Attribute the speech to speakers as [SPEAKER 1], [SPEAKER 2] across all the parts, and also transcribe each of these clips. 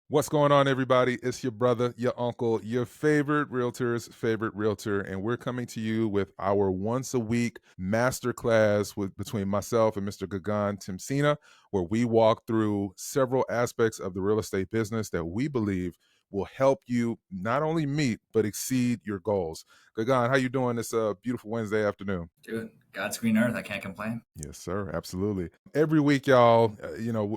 [SPEAKER 1] What's going on, everybody? It's your brother, your uncle, your favorite realtor's favorite realtor, and we're coming to you with our once a week masterclass between myself and Mr. Gagan Timsina, where we walk through several aspects of the real estate business that we believe will help you not only meet but exceed your goals. Gagan, how you doing this beautiful Wednesday afternoon?
[SPEAKER 2] Dude, God's green earth. I can't complain.
[SPEAKER 1] Yes, sir. Absolutely. Every week, y'all,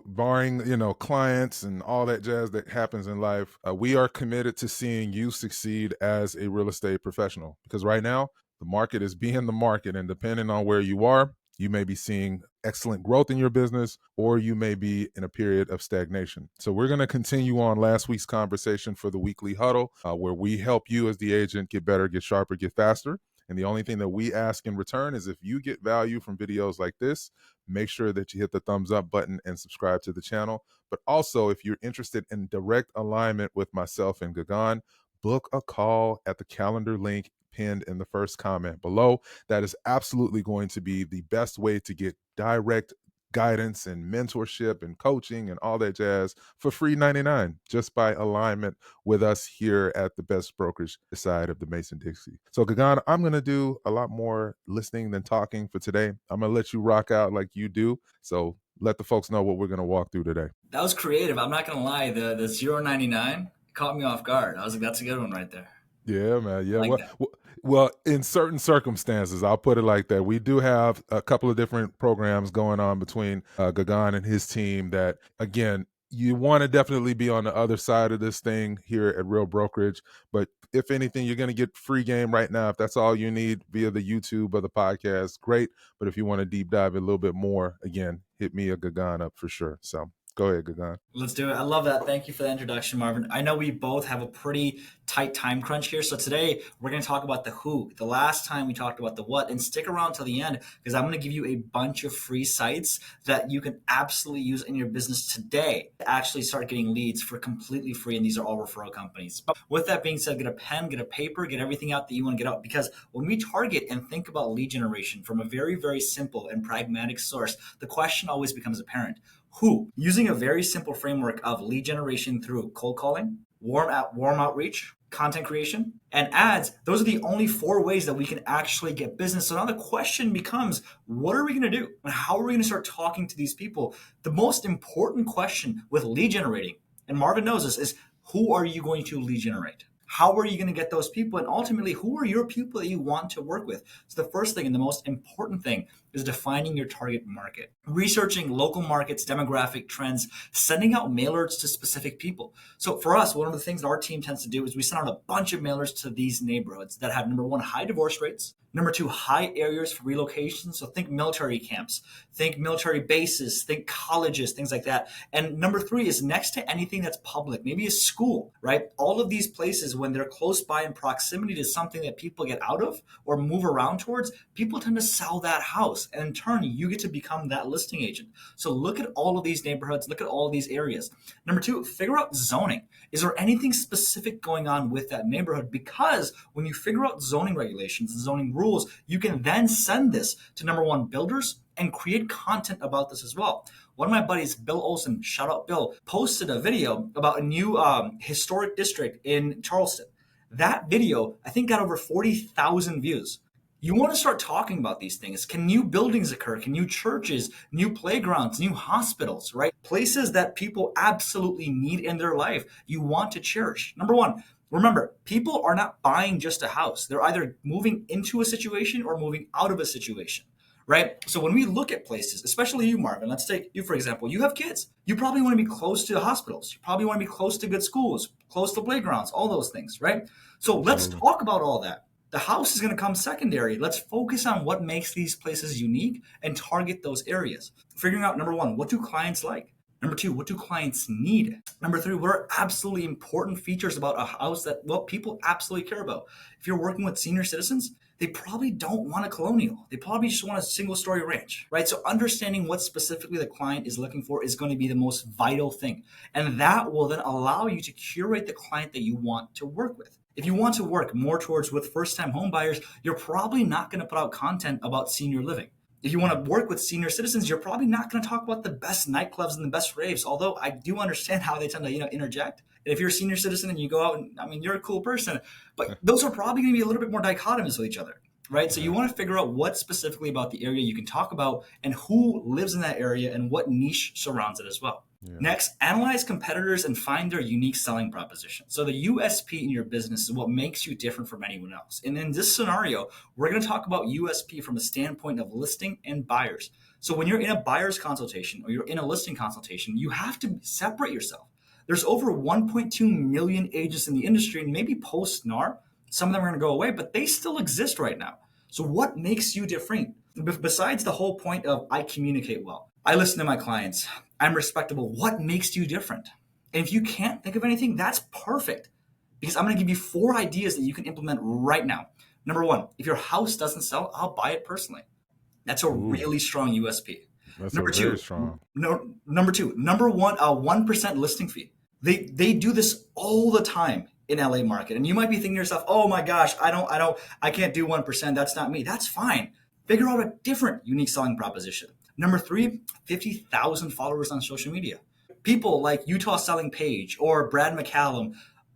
[SPEAKER 1] barring, clients and all that jazz that happens in life, we are committed to seeing you succeed as a real estate professional. Because right now, the market is being the market. And depending on where you are, you may be seeing excellent growth in your business, or you may be in a period of stagnation. So we're going to continue on last week's conversation for the weekly huddle, where we help you as the agent get better, get sharper, get faster. And the only thing that we ask in return is if you get value from videos like this, make sure that you hit the thumbs up button and subscribe to the channel. But also, if you're interested in direct alignment with myself and Gagan, book a call at the calendar link pinned in the first comment below. That is absolutely going to be the best way to get direct guidance and mentorship and coaching and all that jazz for free 99 just by alignment with us here at the best brokerage side of the Mason-Dixie. So Gagan, I'm going to do a lot more listening than talking for today. I'm going to let you rock out like you do. So let the folks know what we're going to walk through today.
[SPEAKER 2] That was creative. I'm not gonna lie. The 099 caught me off guard. I was like, that's a good one right there.
[SPEAKER 1] Yeah, man.
[SPEAKER 2] I
[SPEAKER 1] Yeah.
[SPEAKER 2] like
[SPEAKER 1] Well,
[SPEAKER 2] that.
[SPEAKER 1] well, in certain circumstances, I'll put it like that. We do have a couple of different programs going on between Gagan and his team that, again, you want to definitely be on the other side of this thing here at Real Brokerage. But if anything, you're going to get free game right now. If that's all you need via the YouTube or the podcast, great. But if you want to deep dive a little bit more, again, hit me a Gagan up for sure. So go ahead, Gagan.
[SPEAKER 2] Let's do it. I love that. Thank you for the introduction, Marvin. I know we both have a pretty tight time crunch here. So today we're going to talk about the who. The last time we talked about the what, and stick around till the end because I'm going to give you a bunch of free sites that you can absolutely use in your business today to actually start getting leads for completely free. And these are all referral companies. But with that being said, get a pen, get a paper, get everything out that you want to get out because when we target and think about lead generation from a very, very simple and pragmatic source, the question always becomes apparent. Who? Using a very simple framework of lead generation through cold calling, warm outreach, content creation, and ads. Those are the only four ways that we can actually get business. So now the question becomes, what are we going to do? And how are we going to start talking to these people? The most important question with lead generating, and Marvin knows this, is who are you going to lead generate? How are you going to get those people? And ultimately, who are your people that you want to work with? So the first thing and the most important thing is defining your target market, researching local markets, demographic trends, sending out mailers to specific people. So for us, one of the things that our team tends to do is we send out a bunch of mailers to these neighborhoods that have number one, high divorce rates, number two, high areas for relocation. So think military camps, think military bases, think colleges, things like that. And number three is next to anything that's public, maybe a school, right? All of these places, when they're close by in proximity to something that people get out of or move around towards, people tend to sell that house. And in turn, you get to become that listing agent. So look at all of these neighborhoods, look at all of these areas. Number two, figure out zoning. Is there anything specific going on with that neighborhood? Because when you figure out zoning regulations and zoning rules, you can then send this to number one, builders, and create content about this as well. One of my buddies, Bill Olson, shout out Bill, posted a video about a new historic district in Charleston. That video, I think, got over 40,000 views. You want to start talking about these things. Can new buildings occur? Can new churches, new playgrounds, new hospitals, right? Places that people absolutely need in their life, you want to cherish. Number one, remember, people are not buying just a house. They're either moving into a situation or moving out of a situation, right? So when we look at places, especially you, Marvin, let's take you for example. You have kids. You probably want to be close to hospitals. You probably want to be close to good schools, close to playgrounds, all those things, right? So let's
[SPEAKER 1] Absolutely.
[SPEAKER 2] talk about all that. The house is going to come secondary. Let's focus on what makes these places unique and target those areas. Figuring out number one, what do clients like? Number two, what do clients need? Number three, what are absolutely important features about a house that, well, people absolutely care about? If you're working with senior citizens, they probably don't want a colonial. They probably just want a single story ranch, right? So understanding what specifically the client is looking for is going to be the most vital thing. And that will then allow you to curate the client that you want to work with. If you want to work more towards with first time home buyers, you're probably not going to put out content about senior living. If you want to work with senior citizens, you're probably not going to talk about the best nightclubs and the best raves, although I do understand how they tend to, interject. And if you're a senior citizen and you go out and, I mean, you're a cool person, but those are probably going to be a little bit more dichotomous with each other, right? So you
[SPEAKER 1] Yeah.
[SPEAKER 2] want to figure out what specifically about the area you can talk about and who lives in that area and what niche surrounds it as well.
[SPEAKER 1] Yeah.
[SPEAKER 2] Next, analyze competitors and find their unique selling proposition. So the USP in your business is what makes you different from anyone else. And in this scenario, we're going to talk about USP from a standpoint of listing and buyers. So when you're in a buyer's consultation or you're in a listing consultation, you have to separate yourself. There's over 1.2 million agents in the industry, and maybe post NAR, some of them are going to go away, but they still exist right now. So what makes you different? Besides the whole point of I communicate well, I listen to my clients, I'm respectable. What makes you different? And if you can't think of anything, that's perfect, because I'm going to give you 4 ideas that you can implement right now. Number 1, if your house doesn't sell, I'll buy it personally. That's a
[SPEAKER 1] Ooh,
[SPEAKER 2] really strong USP.
[SPEAKER 1] that's a
[SPEAKER 2] Number
[SPEAKER 1] very
[SPEAKER 2] 2,
[SPEAKER 1] strong.
[SPEAKER 2] no, number 2, number 1, a 1% listing fee. They do this all the time in LA market, and you might be thinking to yourself, "Oh my gosh, I can't do 1%. That's not me." That's fine. Figure out a different unique selling proposition. Number 3, 50,000 followers on social media. People like Utah Selling Page or Brad McCallum,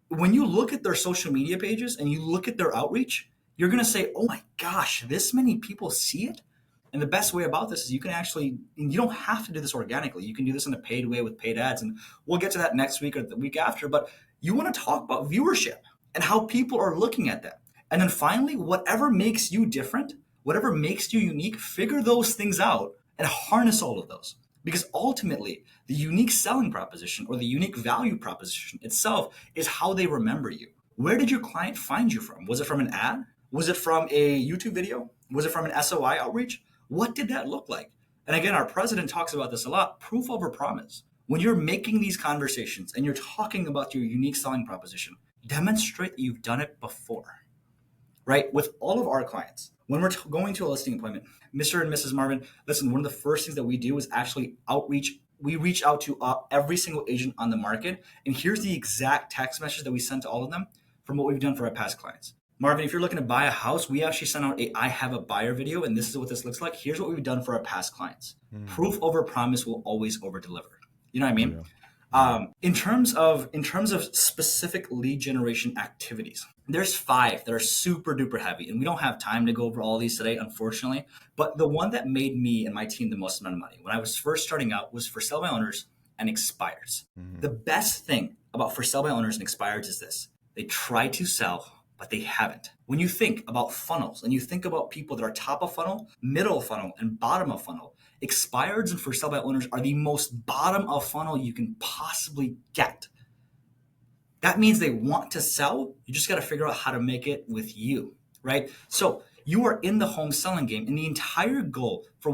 [SPEAKER 2] when you look at their social media pages and you look at their outreach, you're going to say, "Oh my gosh, this many people see it." And the best way about this is you don't have to do this organically. You can do this in a paid way with paid ads. And we'll get to that next week or the week after. But you want to talk about viewership and how people are looking at that. And then finally, whatever makes you different, whatever makes you unique, figure those things out and harness all of those. Because ultimately, the unique selling proposition or the unique value proposition itself is how they remember you. Where did your client find you from? Was it from an ad? Was it from a YouTube video? Was it from an SOI outreach? What did that look like? And again, our president talks about this a lot, proof over promise. When you're making these conversations and you're talking about your unique selling proposition, demonstrate that you've done it before, right? With all of our clients, when we're going to a listing appointment, Mr. and Mrs. Marvin, listen, one of the first things that we do is actually outreach. We reach out to every single agent on the market. And here's the exact text message that we send to all of them from what we've done for our past clients. Marvin, if you're looking to buy a house, we actually sent out a I have a buyer video, and this is what this looks like. Here's what we've done for our past clients. Proof over promise will always over deliver. You know what I mean?
[SPEAKER 1] Yeah.
[SPEAKER 2] In terms of specific lead generation activities, there's 5 that are super duper heavy, and we don't have time to go over all these today, unfortunately. But the one that made me and my team the most amount of money when I was first starting out was for sale by owners and expires. The best thing about for sale by owners and expires is this: they try to sell, but they haven't. When you think about funnels and you think about people that are top of funnel, middle of funnel, and bottom of funnel, expireds and for sale by owners are the most bottom of funnel you can possibly get. That means they want to sell. You just got to figure out how to make it with you, right? So you are in the home selling game, and the entire goal for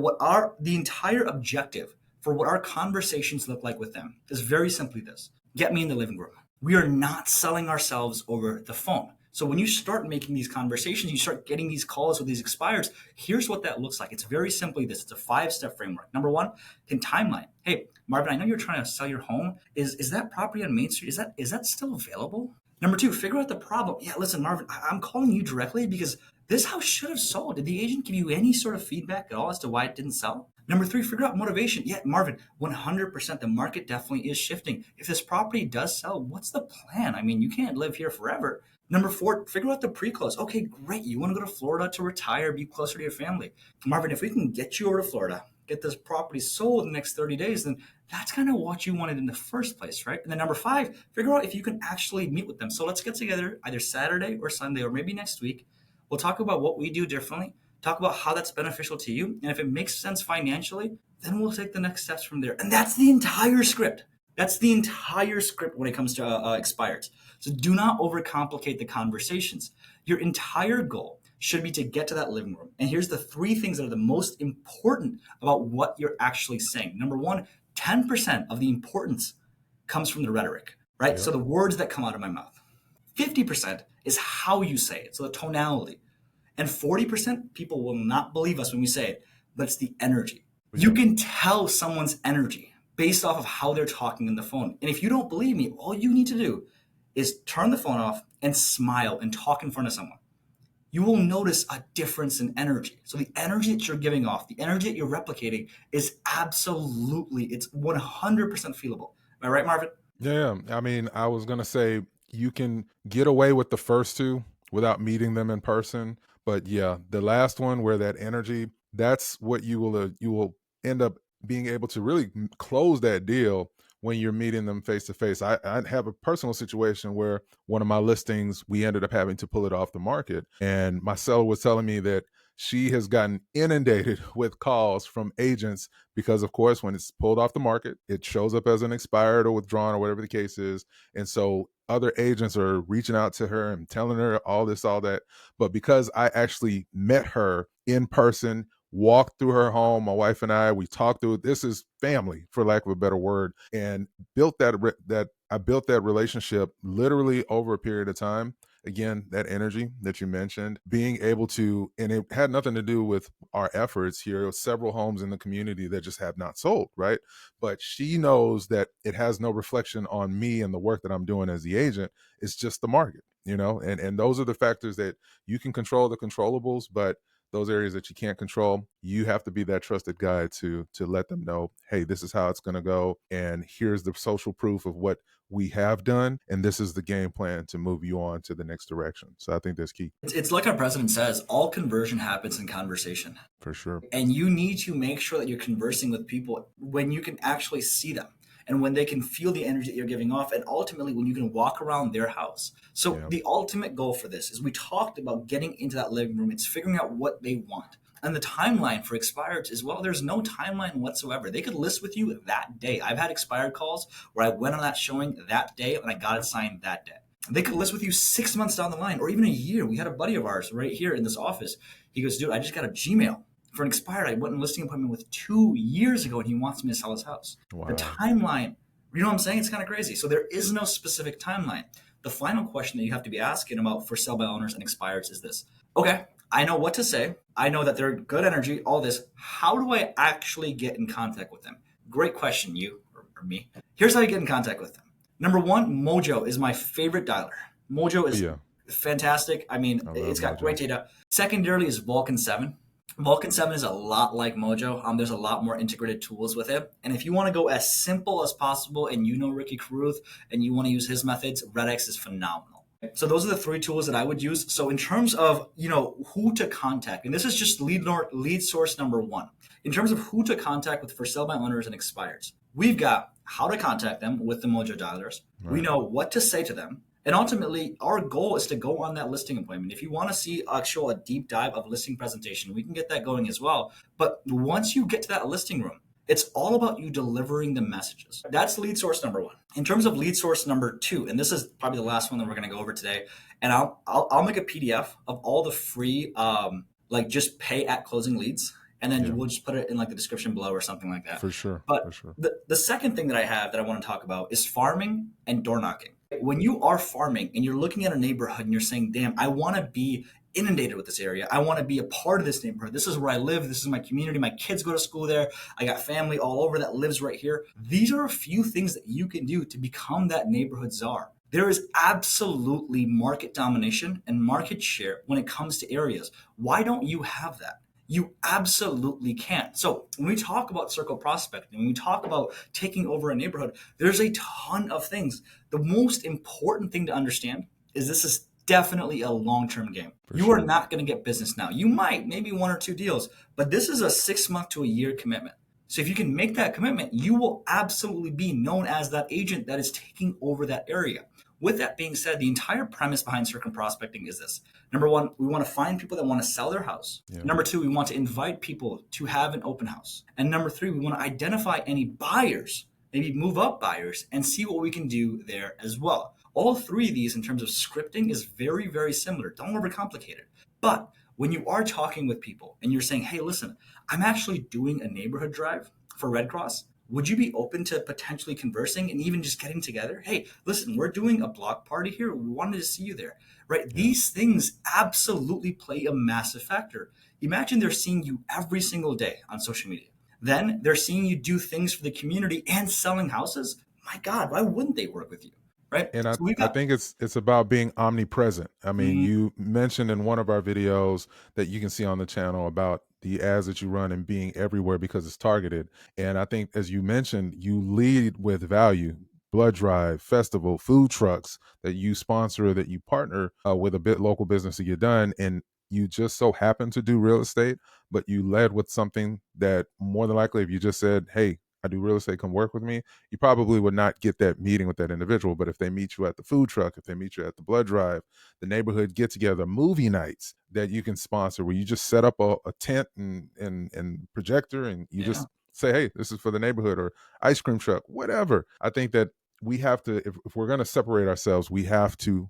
[SPEAKER 2] the entire objective for what our conversations look like with them is very simply this: get me in the living room. We are not selling ourselves over the phone. So when you start making these conversations, you start getting these calls with these expires, here's what that looks like. It's very simply this. It's a 5-step framework. Number 1, can timeline. Hey, Marvin, I know you're trying to sell your home. Is that property on Main Street? Is that still available? Number 2, figure out the problem. Yeah, listen, Marvin, I'm calling you directly because this house should have sold. Did the agent give you any sort of feedback at all as to why it didn't sell? Number 3, figure out motivation. Yeah, Marvin, 100%. The market definitely is shifting. If this property does sell, what's the plan? I mean, you can't live here forever. Number 4, figure out the pre-close. Okay, great. You want to go to Florida to retire, be closer to your family. Marvin, if we can get you over to Florida, get this property sold in the next 30 days, then that's kind of what you wanted in the first place, right? And then number 5, figure out if you can actually meet with them. So let's get together either Saturday or Sunday or maybe next week. We'll talk about what we do differently, talk about how that's beneficial to you. And if it makes sense financially, then we'll take the next steps from there. And that's the entire script. That's the entire script when it comes to expireds. So do not overcomplicate the conversations. Your entire goal should be to get to that living room. And here's the 3 things that are the most important about what you're actually saying. Number 1, 10% of the importance comes from the rhetoric, right?
[SPEAKER 1] Yep.
[SPEAKER 2] So the words that come out of my mouth. 50% is how you say it, so the tonality. And 40%, people will not believe us when we say it, but it's the energy. You can tell someone's energy based off of how they're talking on the phone. And if you don't believe me, all you need to do is turn the phone off and smile and talk in front of someone. you will notice a difference in energy. So the energy that you're giving off, the energy that you're replicating is absolutely, it's 100% feelable. Am I right, Marvin?
[SPEAKER 1] Yeah, I mean, I was gonna say you can get away with the first two without meeting them in person, but yeah, the last one where that energy, that's what you will end up being able to really close that deal when you're meeting them face to face. I have a personal situation where one of my listings, we ended up having to pull it off the market, and my seller was telling me that she has gotten inundated with calls from agents because, of course, when it's pulled off the market, it shows up as an expired or withdrawn or whatever the case is. And so other agents are reaching out to her and telling her all this, all that. But because I actually met her in person, walked through her home, my wife and I, we talked through it. This is family, for lack of a better word, and built that I built that relationship literally over a period of time. Again, that energy that you mentioned, being able to, and it had nothing to do with our efforts here. Several homes in the community that just have not sold, right? But she knows that it has no reflection on me and the work that I'm doing as the agent. It's just the market, and those are the factors that you can control, the controllables, but those areas that you can't control, you have to be that trusted guide to let them know, hey, this is how it's going to go, and here's the social proof of what we have done, and this is the game plan to move you on to the next direction. So I think that's key.
[SPEAKER 2] It's like our president says, all conversion happens in conversation.
[SPEAKER 1] For sure.
[SPEAKER 2] And you need to make sure that you're conversing with people when you can actually see them and when they can feel the energy that you're giving off, and ultimately when you can walk around their house. So
[SPEAKER 1] Yeah.
[SPEAKER 2] the ultimate goal for this is, we talked about getting into that living room. It's figuring out what they want. And the timeline for expireds is, well, there's no timeline whatsoever. They could list with you that day. I've had expired calls where I went on that showing that day and I got it signed that day. They could list with you 6 months down the line or even a year. We had a buddy of ours right here in this office. He goes, dude, I just got a Gmail for an expired. I went on a listing appointment with 2 years ago and he wants me to sell his house. The
[SPEAKER 1] Wow.
[SPEAKER 2] timeline, you know what I'm saying? It's kind of crazy. So there is no specific timeline. The final question that you have to be asking about for sell by owners and expireds is this. Okay, I know what to say. I know that they're good energy, all this. How do I actually get in contact with them? Great question, you or me. Here's how you get in contact with them. Number one, Mojo is my favorite dialer. Mojo is
[SPEAKER 1] Yeah.
[SPEAKER 2] fantastic. I mean,
[SPEAKER 1] I love
[SPEAKER 2] it's got great
[SPEAKER 1] Mojo.
[SPEAKER 2] data. Secondarily is Vulcan 7. Vulcan 7 is a lot like Mojo. There's a lot more integrated tools with it. And if you want to go as simple as possible, and you know Ricky Caruth and you want to use his methods, RedX is phenomenal. So those are the three tools that I would use. So in terms of, who to contact, and this is just lead source number one. In terms of who to contact with for sell by owners and expireds, we've got how to contact them with the Mojo dialers. We
[SPEAKER 1] Right.
[SPEAKER 2] know what to say to them. And ultimately, our goal is to go on that listing appointment. If you want to see a deep dive of listing presentation, we can get that going as well. But once you get to that listing room, it's all about you delivering the messages. That's lead source number one. In terms of lead source number two, and this is probably the last one that we're going to go over today, and I'll make a PDF of all the free just pay at closing leads, and then
[SPEAKER 1] Yeah.
[SPEAKER 2] we'll just put it in like the description below or something like that.
[SPEAKER 1] For sure. For
[SPEAKER 2] But
[SPEAKER 1] sure.
[SPEAKER 2] the second thing that I have that I want to talk about is farming and door knocking. When you are farming and you're looking at a neighborhood and you're saying, damn, I want to be inundated with this area. I want to be a part of this neighborhood. This is where I live. This is my community. My kids go to school there. I got family all over that lives right here. These are a few things that you can do to become that neighborhood czar. There is absolutely market domination and market share when it comes to areas. Why don't you have that? You absolutely can. So when we talk about circle prospecting, when we talk about taking over a neighborhood, there's a ton of things. The most important thing to understand is this is definitely a long-term game.
[SPEAKER 1] For
[SPEAKER 2] You are
[SPEAKER 1] sure.
[SPEAKER 2] not going to get business now. You might, maybe one or two deals, but this is a 6 month to a year commitment. So if you can make that commitment, you will absolutely be known as that agent that is taking over that area. With that being said, the entire premise behind circle prospecting is this. Number one, we want to find people that want to sell their house.
[SPEAKER 1] Yeah.
[SPEAKER 2] Number two, we want to invite people to have an open house. And number three, we want to identify any buyers, maybe move up buyers, and see what we can do there as well. All three of these in terms of scripting is very, very similar. Don't overcomplicate it. But when you are talking with people and you're saying, hey, listen, I'm actually doing a neighborhood drive for Red Cross. Would you be open to potentially conversing and even just getting together? Hey, listen, we're doing a block party here. We wanted to see you there, right?
[SPEAKER 1] Yeah.
[SPEAKER 2] These things absolutely play a massive factor. Imagine they're seeing you every single day on social media. Then they're seeing you do things for the community and selling houses. My God, why wouldn't they work with you? right?
[SPEAKER 1] And
[SPEAKER 2] So we've
[SPEAKER 1] I
[SPEAKER 2] got
[SPEAKER 1] think it's about being omnipresent. I mean,
[SPEAKER 2] mm,
[SPEAKER 1] you mentioned in one of our videos that you can see on the channel about the ads that you run and being everywhere because it's targeted. And I think, as you mentioned, you lead with value. Blood drive, festival, food trucks that you sponsor, that you partner with a bit local business to get done, and you just so happen to do real estate, but you led with something that more than likely, if you just said, "Hey, I do real estate, come work with me," you probably would not get that meeting with that individual. But if they meet you at the food truck, if they meet you at the blood drive, the neighborhood get together, movie nights that you can sponsor, where you just set up a tent and projector, and you
[SPEAKER 2] yeah.
[SPEAKER 1] just say, "Hey, this is for the neighborhood," or ice cream truck, whatever. I think that we have to, if we're going to separate ourselves, we have to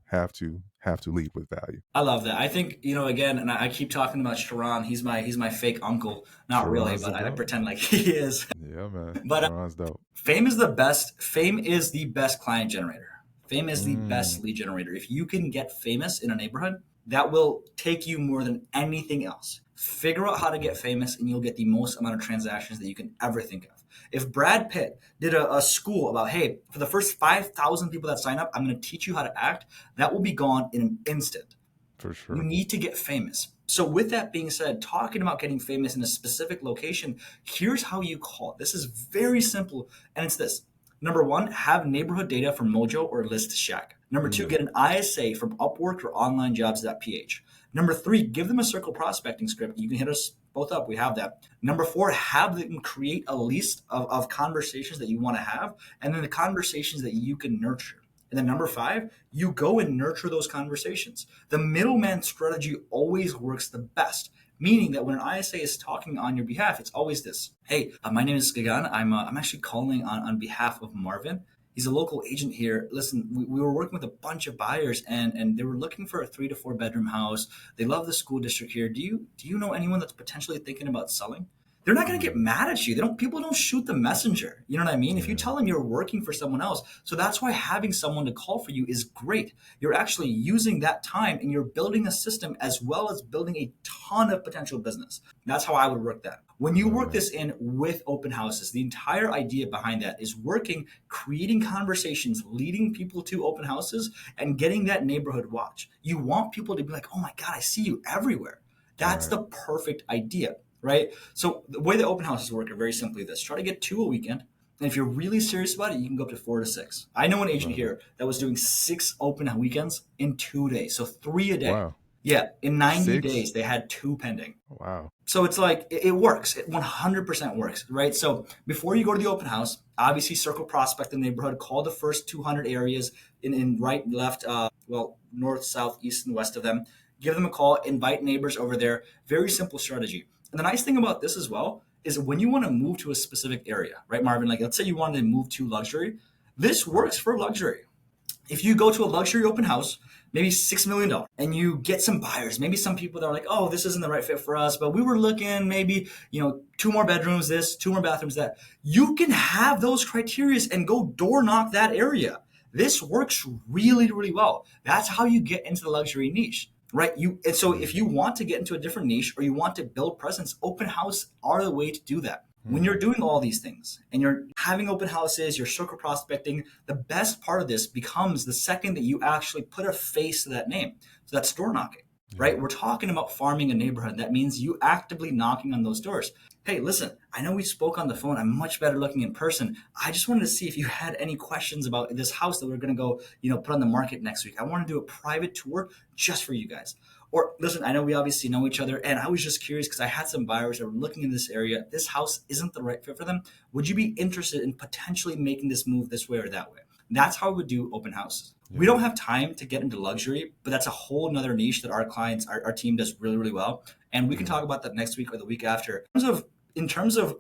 [SPEAKER 1] lead with value.
[SPEAKER 2] I love that. I think, again, and I keep talking about Sharon. He's my fake uncle. Not really,
[SPEAKER 1] Sharon's the
[SPEAKER 2] but I
[SPEAKER 1] dope.
[SPEAKER 2] pretend like he is.
[SPEAKER 1] Yeah, man.
[SPEAKER 2] But
[SPEAKER 1] Sharon's dope.
[SPEAKER 2] fame is the best client generator. Fame is the
[SPEAKER 1] Mm,
[SPEAKER 2] best lead generator. If you can get famous in a neighborhood, that will take you more than anything else. Figure out how to get famous and you'll get the most amount of transactions that you can ever think of. If Brad Pitt did a school about, hey, for the first 5,000 people that sign up, I'm going to teach you how to act, that will be gone in an instant.
[SPEAKER 1] for
[SPEAKER 2] You
[SPEAKER 1] sure.
[SPEAKER 2] need to get famous. So, with that being said, talking about getting famous in a specific location, here's how you call it. This is very simple, and it's this. Number one, have neighborhood data from Mojo or List Shack. Number two,
[SPEAKER 1] Mm,
[SPEAKER 2] get an ISA from Upwork or OnlineJobs.ph. Number three, give them a circle prospecting script. You can hit us both up. We have that. Number four, have them create a list of conversations that you want to have, and then the conversations that you can nurture. And then number five, you go and nurture those conversations. The middleman strategy always works the best, meaning that when an ISA is talking on your behalf, it's always this. Hey, my name is Gagan. I'm actually calling on behalf of Marvin. He's a local agent here. Listen, we were working with a bunch of buyers and they were looking for a 3 to 4 bedroom house. They love the school district here. Do you know anyone that's potentially thinking about selling? They're not going to get
[SPEAKER 1] mm,
[SPEAKER 2] mad at you. They don't. People don't shoot the messenger. You know what I mean? If you
[SPEAKER 1] yeah.
[SPEAKER 2] tell them you're working for someone else, so that's why having someone to call for you is great. You're actually using that time and you're building a system as well as building a ton of potential business. That's how I would work that. When you
[SPEAKER 1] Love
[SPEAKER 2] work
[SPEAKER 1] that.
[SPEAKER 2] this in with open houses, the entire idea behind that is working, creating conversations, leading people to open houses, and getting that neighborhood watch. You want people to be like, oh my God, I see you everywhere. That's
[SPEAKER 1] Right.
[SPEAKER 2] the perfect idea, right? So the way the open houses work are very simply this: try to get two a weekend. And if you're really serious about it, you can go up to 4 to 6. I know an agent
[SPEAKER 1] Love it.
[SPEAKER 2] here that was doing 6 open weekends in 2 days. So three a day.
[SPEAKER 1] Wow.
[SPEAKER 2] Yeah. In 90
[SPEAKER 1] 6?
[SPEAKER 2] days, they had two pending.
[SPEAKER 1] Wow.
[SPEAKER 2] So it's like it works. It 100% works, right? So before you go to the open house, obviously circle prospect the neighborhood, call the first 200 areas in right, left, north, south, east, and west of them. Give them a call, invite neighbors over there. Very simple strategy. And the nice thing about this as well is when you want to move to a specific area, right, Marvin? Like let's say you wanted to move to luxury. This
[SPEAKER 1] Right.
[SPEAKER 2] works for luxury. If you go to a luxury open house, maybe $6 million, and you get some buyers, maybe some people that are like, oh, this isn't the right fit for us, but we were looking maybe, two more bedrooms, this, two more bathrooms, that. You can have those criteria and go door knock that area. This works really, really well. That's how you get into the luxury niche. Right. And so if you
[SPEAKER 1] Mm,
[SPEAKER 2] want to get into a different niche or you want to build presence, open house are the way to do that. When you're
[SPEAKER 1] mm,
[SPEAKER 2] doing all these things and you're having open houses, you're circle prospecting, the best part of this becomes the second that you actually put a face to that name. So that's door knocking,
[SPEAKER 1] yeah.
[SPEAKER 2] right? We're talking about farming a neighborhood. That means you actively knocking on those doors. Hey, listen, I know we spoke on the phone. I'm much better looking in person. I just wanted to see if you had any questions about this house that we're going to go, put on the market next week. I want to do a private tour just for you guys. Or listen, I know we obviously know each other, and I was just curious because I had some buyers that were looking in this area. This house isn't the right fit for them. Would you be interested in potentially making this move this way or that way? That's how we would do open houses. We
[SPEAKER 1] Yeah.
[SPEAKER 2] don't have time to get into luxury, but that's a whole nother niche that our clients, our team does really, really well. And we can
[SPEAKER 1] Mm,
[SPEAKER 2] talk about that next week or the week after. In terms of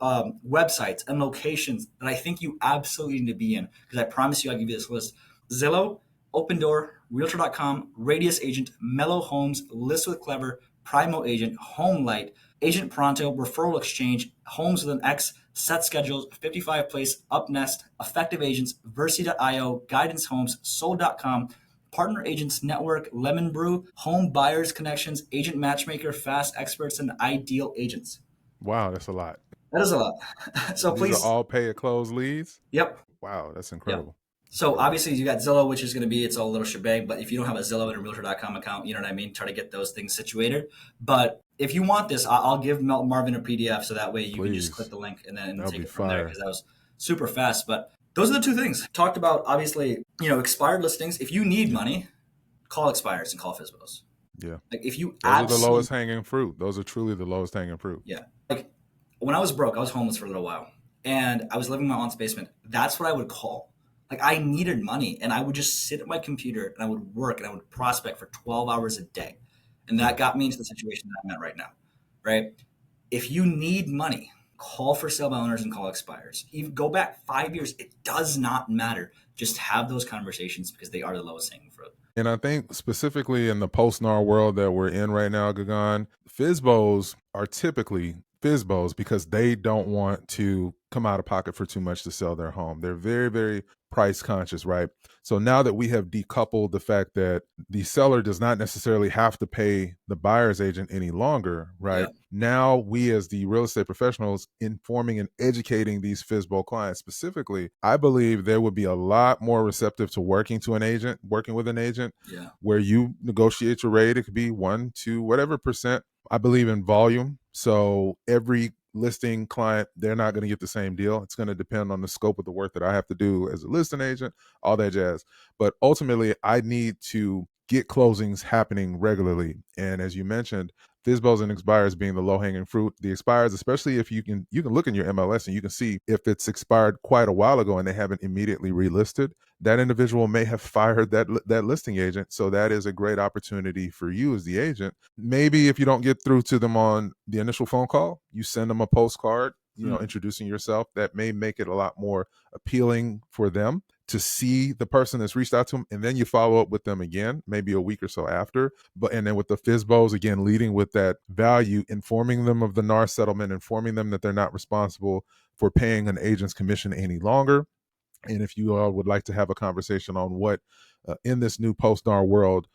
[SPEAKER 2] websites and locations that I think you absolutely need to be in, because I promise you I'll give you this list: Zillow, Open Door, Realtor.com, Radius Agent, Mellow Homes, List with Clever, Primo Agent, Homelight, Agent Pronto, Referral Exchange, Homes with an X, Set Schedules, 55 Place, Upnest, Effective Agents, Versi.io, Guidance Homes, Sold.com, Partner Agents Network, Lemon Brew, Home Buyers Connections, Agent Matchmaker, Fast Experts, and Ideal Agents.
[SPEAKER 1] wow, that's a lot.
[SPEAKER 2] That is a lot. So
[SPEAKER 1] These are
[SPEAKER 2] please,
[SPEAKER 1] all pay at close leads?
[SPEAKER 2] yep,
[SPEAKER 1] Wow, that's
[SPEAKER 2] yep.
[SPEAKER 1] incredible.
[SPEAKER 2] So obviously you got Zillow, which is going to be its own little shebang. But if you don't have a Zillow and a Realtor.com account, you know what I mean. Try to get those things situated. But if you want this, I'll give Marvin a PDF so that way you can just click
[SPEAKER 1] Please.
[SPEAKER 2] the link and then
[SPEAKER 1] That'll
[SPEAKER 2] take
[SPEAKER 1] be
[SPEAKER 2] it from there
[SPEAKER 1] fire.
[SPEAKER 2] because that was super fast. But those are the two things talked about. Obviously, expired listings. If you need
[SPEAKER 1] Yeah.
[SPEAKER 2] money, call expires and call FISBOs.
[SPEAKER 1] Yeah.
[SPEAKER 2] Like if you
[SPEAKER 1] Those are the
[SPEAKER 2] absolutely,
[SPEAKER 1] lowest hanging fruit. Those are truly the lowest hanging fruit.
[SPEAKER 2] yeah. Like when I was broke, I was homeless for a little while, and I was living in my aunt's basement. That's what I would call. Like I needed money, and I would just sit at my computer and I would work and I would prospect for 12 hours a day, and
[SPEAKER 1] Yeah.
[SPEAKER 2] that got me into the situation that I'm at right now. Right? If you need money, call for sale by owners and call expires. Even go back 5 years. It does not matter. Just have those conversations because they are the lowest hanging fruit.
[SPEAKER 1] And I think specifically in the post-NAR world that we're in right now, Gagan, FISBOs are typically FISBOs because they don't want to come out of pocket for too much to sell their home. They're very, very price conscious, right? So now that we have decoupled the fact that the seller does not necessarily have to pay the buyer's agent any longer, right?
[SPEAKER 2] Yeah.
[SPEAKER 1] Now we as the real estate professionals informing and educating these FISBO clients specifically, I believe they would be a lot more receptive to working with an agent
[SPEAKER 2] Yeah.
[SPEAKER 1] where you negotiate your rate. It could be 1 to whatever percent. I believe in volume. So every listing client, they're not going to get the same deal. It's going to depend on the scope of the work that I have to do as a listing agent, all that jazz. But ultimately, I need to get closings happening regularly. And as you mentioned, FISBOs and expires being the low hanging fruit. The expires, especially if you can look in your MLS and you can see if it's expired quite a while ago and they haven't immediately relisted, that individual may have fired that listing agent. So that is a great opportunity for you as the agent. Maybe if you don't get through to them on the initial phone call, you send them a postcard,
[SPEAKER 2] Hmm.
[SPEAKER 1] introducing yourself. That may make it a lot more appealing for them to see the person that's reached out to them, and then you follow up with them again, maybe a week or so after. But and then with the FISBOs, again, leading with that value, informing them of the NAR settlement, informing them that they're not responsible for paying an agent's commission any longer. And if you all would like to have a conversation on what in this new post-NAR world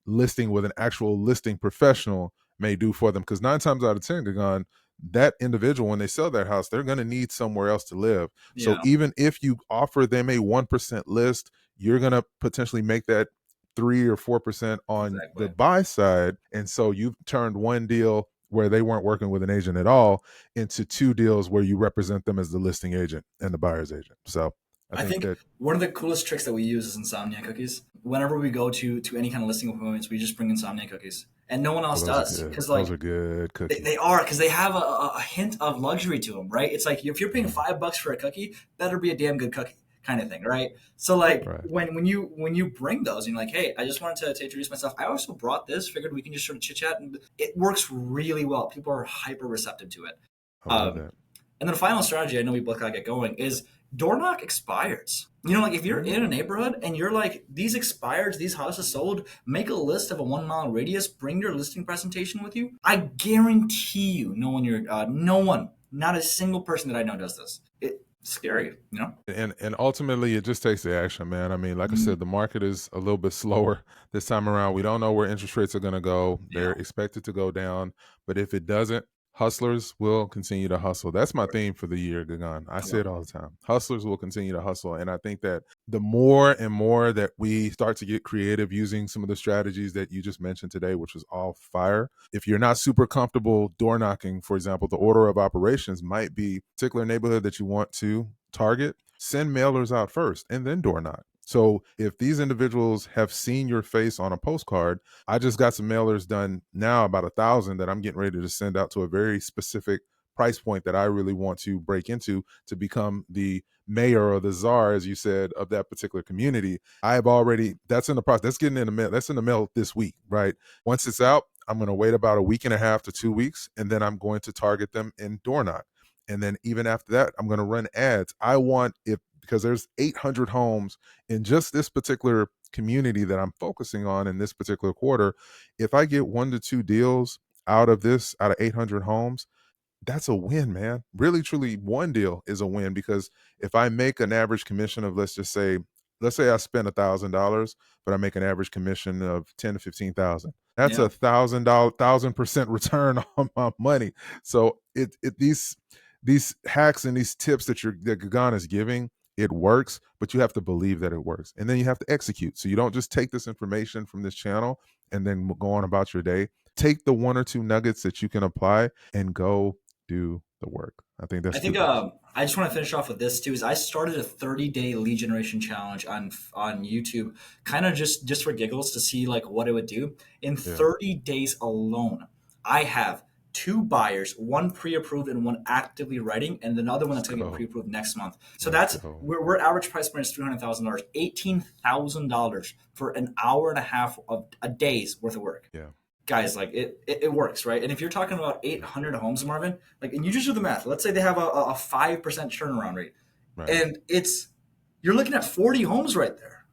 [SPEAKER 1] listing with an actual listing professional may do for them, because 9 times out of 10, Gagan, that individual, when they sell their house, they're going to need somewhere else to live. So
[SPEAKER 2] Yeah.
[SPEAKER 1] even if you offer them a 1% list, you're going to potentially make that 3 or 4% on the
[SPEAKER 2] Exactly.
[SPEAKER 1] buy side. And so you've turned one deal where they weren't working with an agent at all into two deals where you represent them as the listing agent and the buyer's agent. So I
[SPEAKER 2] I
[SPEAKER 1] think
[SPEAKER 2] think
[SPEAKER 1] that
[SPEAKER 2] one of the coolest tricks that we use is insomnia cookies. Whenever we go to any kind of listing appointments, we just bring insomnia cookies, and no one
[SPEAKER 1] oh,
[SPEAKER 2] else
[SPEAKER 1] those are
[SPEAKER 2] does
[SPEAKER 1] good.
[SPEAKER 2] because
[SPEAKER 1] Those
[SPEAKER 2] like
[SPEAKER 1] are good
[SPEAKER 2] they
[SPEAKER 1] cookies.
[SPEAKER 2] are because they have a hint of luxury to them, right? It's like if you're paying
[SPEAKER 1] Yeah,
[SPEAKER 2] $5 for a cookie, better be a damn good cookie, kind of thing, right? So like
[SPEAKER 1] right.
[SPEAKER 2] when you bring those, and you're like, hey, I just wanted to introduce myself. I also brought this. Figured we can just sort of chit chat, and it works really well. People are hyper receptive to it.
[SPEAKER 1] I love
[SPEAKER 2] Um,
[SPEAKER 1] that.
[SPEAKER 2] and then the final strategy, I know we both gotta get going, is door knock expires. Like if you're in a
[SPEAKER 1] Mm.
[SPEAKER 2] neighborhood and you're like, these expires, these houses sold, make a list of a 1 mile radius, bring your listing presentation with you. I guarantee you, no one, not a single person that I know does this. It's scary.
[SPEAKER 1] And ultimately, it just takes the action, man. I mean, like I
[SPEAKER 2] Mm,
[SPEAKER 1] said, the market is a little bit slower this time around. We don't know where interest rates are going to go.
[SPEAKER 2] yeah,
[SPEAKER 1] They're expected to go down, but if it doesn't, hustlers will continue to hustle. That's
[SPEAKER 2] of
[SPEAKER 1] my
[SPEAKER 2] course.
[SPEAKER 1] theme for the year, Gagan. I
[SPEAKER 2] I
[SPEAKER 1] say
[SPEAKER 2] love
[SPEAKER 1] it
[SPEAKER 2] it.
[SPEAKER 1] all the time. Hustlers will continue to hustle, and I think that the more and more that we start to get creative using some of the strategies that you just mentioned today, which was all fire. If you're not super comfortable door knocking, for example, the order of operations might be a particular neighborhood that you want to target, send mailers out first and then door knock. So if these individuals have seen your face on a postcard, I just got some mailers done now, about 1,000 that I'm getting ready to send out to a very specific price point that I really want to break into to become the mayor or the czar, as you said, of that particular community. I have already, that's in the process. That's getting in the mail. That's in the mail this week, right? Once it's out, I'm going to wait about a week and a half to 2 weeks, and then I'm going to target them in door knock. And then even after that, I'm going to run ads. I want, if because there's 800 homes in just this particular community that I'm focusing on in this particular quarter. If I get 1 to 2 deals out of 800 homes, that's a win, man. Really, truly, one deal is a win, because if I make an average commission of, let's say I spend $1,000, but I make an average commission of 10 to 15,000. That's
[SPEAKER 2] Yeah.
[SPEAKER 1] $1,000, 1,000% return on my money. So these hacks and these tips that Gagan is giving, It works, but you have to believe that it works. And then you have to execute. So you don't just take this information from this channel and then go on about your day. Take the one or two nuggets that you can apply and go do the work. I think
[SPEAKER 2] I
[SPEAKER 1] that's
[SPEAKER 2] think
[SPEAKER 1] two F's.
[SPEAKER 2] I just want to finish off with this too. Is I started a 30-day lead generation challenge on YouTube, kind of just for giggles to see like what it would do. In
[SPEAKER 1] Yeah.
[SPEAKER 2] 30 days alone, I have two buyers, one pre-approved and one actively writing, and another one
[SPEAKER 1] Let's
[SPEAKER 2] that's going to get
[SPEAKER 1] go.
[SPEAKER 2] pre-approved next month. So
[SPEAKER 1] Let's
[SPEAKER 2] that's
[SPEAKER 1] go.
[SPEAKER 2] we're average price point is $300,000, $18,000 for an hour and a half of a day's worth of work.
[SPEAKER 1] Yeah.
[SPEAKER 2] Guys, like it works, right? And if you're talking about 800 homes, Marvin, like, and you just do the math. Let's say they have a 5% turnaround rate,
[SPEAKER 1] Right.
[SPEAKER 2] and you're looking at 40 homes right there.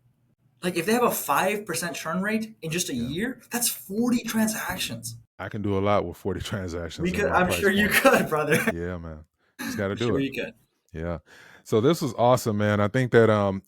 [SPEAKER 2] Like, if they have a 5% churn rate in just a
[SPEAKER 1] Yeah.
[SPEAKER 2] year, that's 40 transactions.
[SPEAKER 1] I can do a lot with 40 transactions.
[SPEAKER 2] We
[SPEAKER 1] in
[SPEAKER 2] could,
[SPEAKER 1] my
[SPEAKER 2] I'm
[SPEAKER 1] price
[SPEAKER 2] sure you
[SPEAKER 1] point.
[SPEAKER 2] could, brother.
[SPEAKER 1] Yeah, man. Just got to
[SPEAKER 2] I'm
[SPEAKER 1] do
[SPEAKER 2] sure
[SPEAKER 1] it.
[SPEAKER 2] you could.
[SPEAKER 1] Yeah. So this was awesome, man. I think that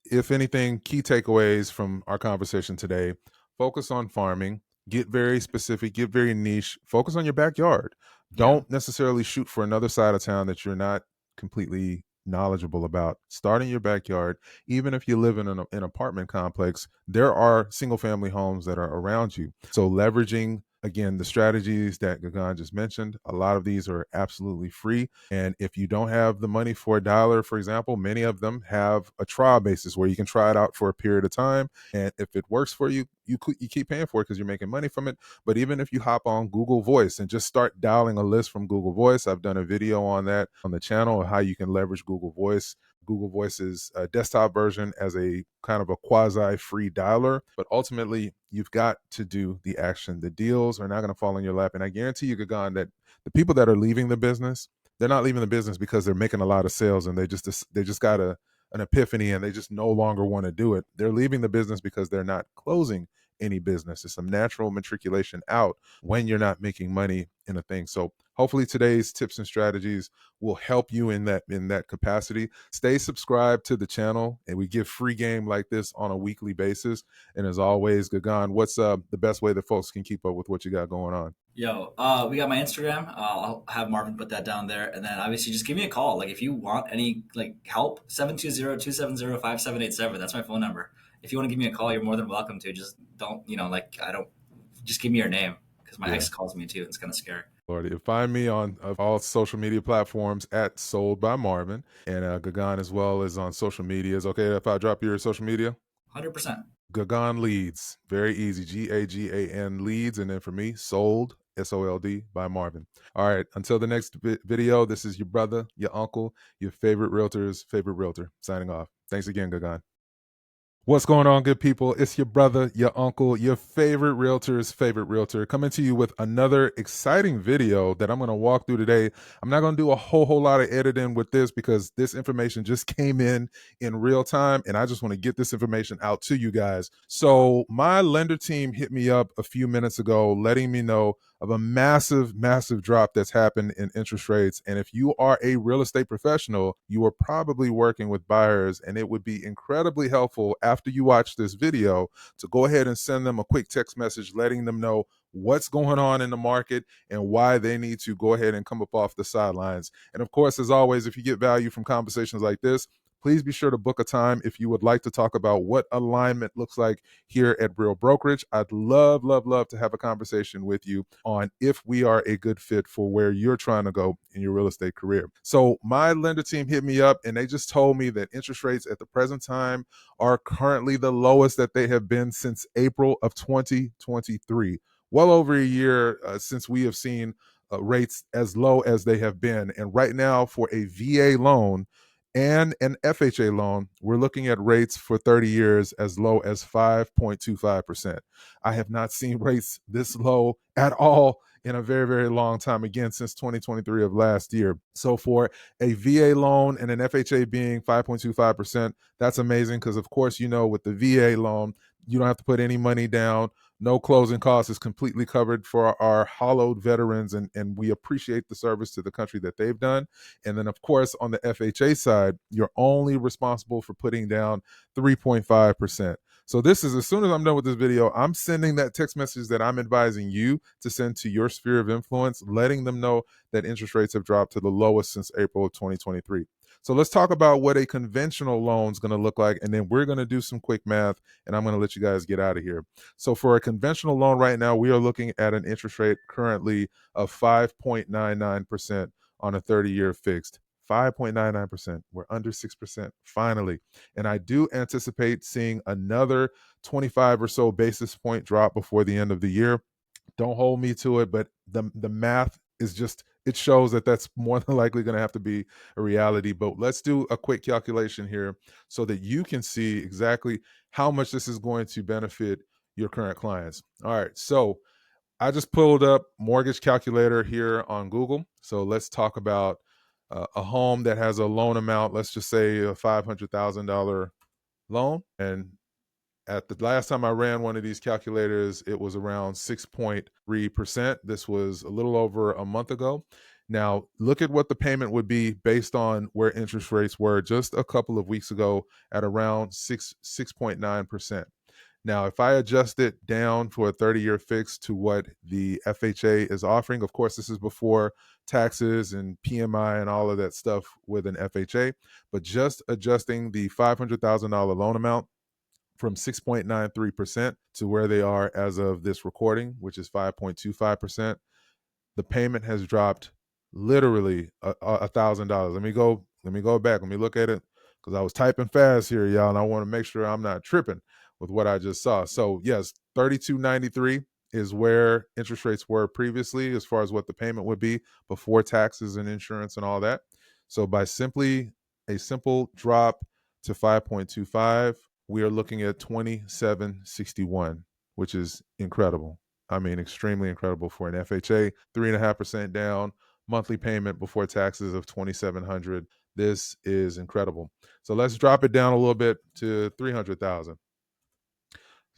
[SPEAKER 1] if anything, key takeaways from our conversation today, focus on farming, get very specific, get very niche, focus on your backyard.
[SPEAKER 2] Yeah.
[SPEAKER 1] Don't necessarily shoot for another side of town that you're not completely knowledgeable about. Start in your backyard. Even if you live in an apartment complex, there are single family homes that are around you. So leveraging again the strategies that Gagan just mentioned, a lot of these are absolutely free. And if you don't have the money for $1, for example, many of them have a trial basis where you can try it out for a period of time. And if it works for you, you keep paying for it because you're making money from it. But even if you hop on Google Voice and just start dialing a list from Google Voice, I've done a video on that on the channel of how you can leverage Google Voice. Google Voice's desktop version as a kind of a quasi free dialer. But ultimately, you've got to do the action. The deals are not going to fall in your lap. And I guarantee you, Gagan, that the people that are leaving the business, they're not leaving the business because they're making a lot of sales and they just got an epiphany and they just no longer want to do it. They're leaving the business because they're not closing any business. It's some natural matriculation out when you're not making money in a thing. So hopefully today's tips and strategies will help you in that capacity. Stay subscribed to the channel, and we give free game like this on a weekly basis. And as always, Gagan, what's the best way that folks can keep up with what you got going on?
[SPEAKER 2] Yo, we got my Instagram. I'll have Marvin put that down there. And then obviously just give me a call. Like, if you want any like help, 720-270-5787. That's my phone number. If you want to give me a call, you're more than welcome to. Just don't, just give me your name because my ex calls me too. It's kind of scary.
[SPEAKER 1] Lordy, find me on all social media platforms at Sold by Marvin, and Gagan as well as on social media. Is okay if I drop your social media?
[SPEAKER 2] 100%.
[SPEAKER 1] Gagan Leads, very easy. Gagan Leads, and then for me, Sold SOLD by Marvin. All right, until the next video, this is your brother, your uncle, your favorite realtor's favorite realtor. Signing off. Thanks again, Gagan. What's going on, good people? It's your brother, your uncle, your favorite realtor's favorite realtor, coming to you with another exciting video that I'm going to walk through today. I'm not going to do a whole lot of editing with this because this information just came in real time, and I just want to get this information out to you guys. So my lender team hit me up a few minutes ago, letting me know of a massive drop that's happened in interest rates. And if you are a real estate professional, you are probably working with buyers, and it would be incredibly helpful after you watch this video to go ahead and send them a quick text message letting them know what's going on in the market and why they need to go ahead and come up off the sidelines. And of course, as always, if you get value from conversations like this, please be sure to book a time if you would like to talk about what alignment looks like here at Real Brokerage. I'd love to have a conversation with you on if we are a good fit for where you're trying to go in your real estate career. So my lender team hit me up and they just told me that interest rates at the present time are currently the lowest that they have been since April of 2023. Well over a year since we have seen rates as low as they have been. And right now for a VA loan, and an FHA loan, we're looking at rates for 30 years as low as 5.25%. I have not seen rates this low at all in a very long time, again, since 2023 of last year. So for a VA loan and an FHA being 5.25%, that's amazing because, of course, with the VA loan, you don't have to put any money down. No closing costs is completely covered for our hollowed veterans, and we appreciate the service to the country that they've done. And then, of course, on the FHA side, you're only responsible for putting down 3.5%. So this is, as soon as I'm done with this video, I'm sending that text message that I'm advising you to send to your sphere of influence, letting them know that interest rates have dropped to the lowest since April of 2023. So let's talk about what a conventional loan is going to look like, and then we're going to do some quick math, and I'm going to let you guys get out of here. So for a conventional loan right now, we are looking at an interest rate currently of 5.99% on a 30-year fixed. 5.99%. We're under 6% finally. And I do anticipate seeing another 25 or so basis point drop before the end of the year. Don't hold me to it, but the math is just, it shows that that's more than likely going to have to be a reality. But let's do a quick calculation here so that you can see exactly how much this is going to benefit your current clients. All right, so I just pulled up mortgage calculator here on Google. So let's talk about a home that has a loan amount, let's just say a $500,000 loan. And at the last time I ran one of these calculators, it was around 6.3%. This was a little over a month ago. Now, look at what the payment would be based on where interest rates were just a couple of weeks ago at around 6.9%. Now, if I adjust it down for a 30-year fix to what the FHA is offering, of course, this is before taxes and PMI and all of that stuff with an FHA, but just adjusting the $500,000 loan amount from 6.93% to where they are as of this recording, which is 5.25%, the payment has dropped literally $1,000. Let me go back. Let me look at it because I was typing fast here, y'all, and I want to make sure I'm not tripping with what I just saw. So yes, 32.93 is where interest rates were previously as far as what the payment would be before taxes and insurance and all that. So by simply a simple drop to 5.25, we are looking at 27.61, which is incredible. I mean, extremely incredible for an FHA, 3.5% down, monthly payment before taxes of 2,700. This is incredible. So let's drop it down a little bit to 300,000.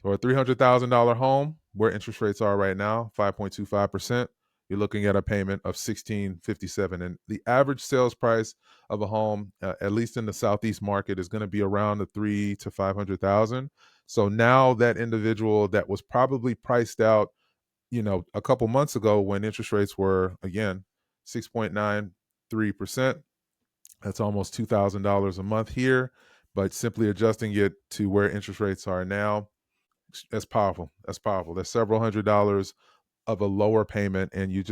[SPEAKER 1] So a $300,000 home, where interest rates are right now, 5.25%. You're looking at a payment of 1657, and the average sales price of a home, at least in the Southeast market, is going to be around the 3 to 500,000. So now that individual that was probably priced out, a couple months ago when interest rates were, again, 6.93%, that's almost $2,000 a month here. But simply adjusting it to where interest rates are now, that's powerful. That's powerful. There's several $100s of a lower payment, and you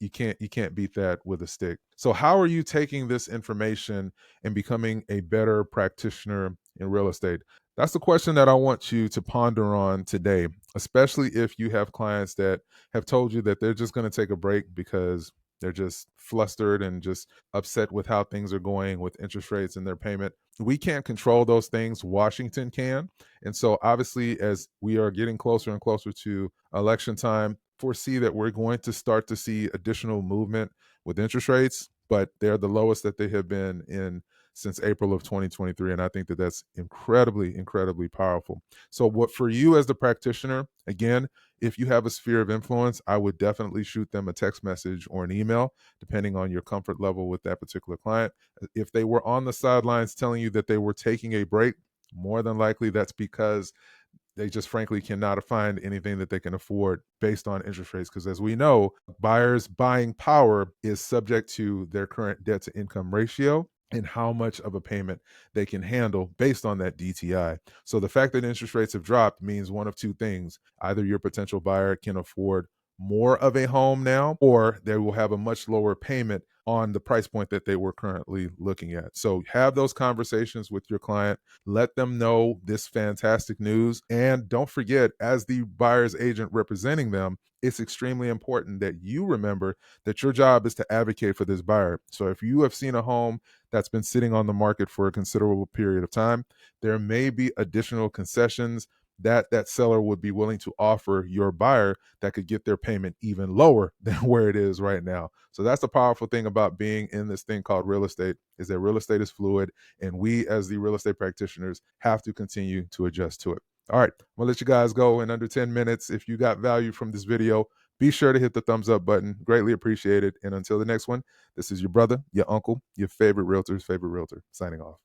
[SPEAKER 1] can't beat that with a stick. So how are you taking this information and becoming a better practitioner in real estate? That's the question that I want you to ponder on today, especially if you have clients that have told you that they're just going to take a break because they're just flustered and just upset with how things are going with interest rates and their payment. We can't control those things. Washington can. And so obviously, as we are getting closer and closer to election time, foresee that we're going to start to see additional movement with interest rates, but they're the lowest that they have been in since April of 2023. And I think that that's incredibly, incredibly powerful. So what for you as the practitioner, again, if you have a sphere of influence, I would definitely shoot them a text message or an email, depending on your comfort level with that particular client. If they were on the sidelines telling you that they were taking a break, more than likely that's because they just frankly cannot find anything that they can afford based on interest rates. Because as we know, buyers' buying power is subject to their current debt to income ratio and how much of a payment they can handle based on that DTI. So the fact that interest rates have dropped means one of two things. Either your potential buyer can afford more of a home now, or they will have a much lower payment on the price point that they were currently looking at. So have those conversations with your client. Let them know this fantastic news. And don't forget, as the buyer's agent representing them, it's extremely important that you remember that your job is to advocate for this buyer. So if you have seen a home that's been sitting on the market for a considerable period of time, there may be additional concessions that seller would be willing to offer your buyer that could get their payment even lower than where it is right now. So that's the powerful thing about being in this thing called real estate, is that real estate is fluid, and we as the real estate practitioners have to continue to adjust to it. All right, I'm gonna let you guys go in under 10 minutes. If you got value from this video, be sure to hit the thumbs up button. Greatly appreciated. And until the next one, this is your brother, your uncle, your favorite realtor's favorite realtor, signing off.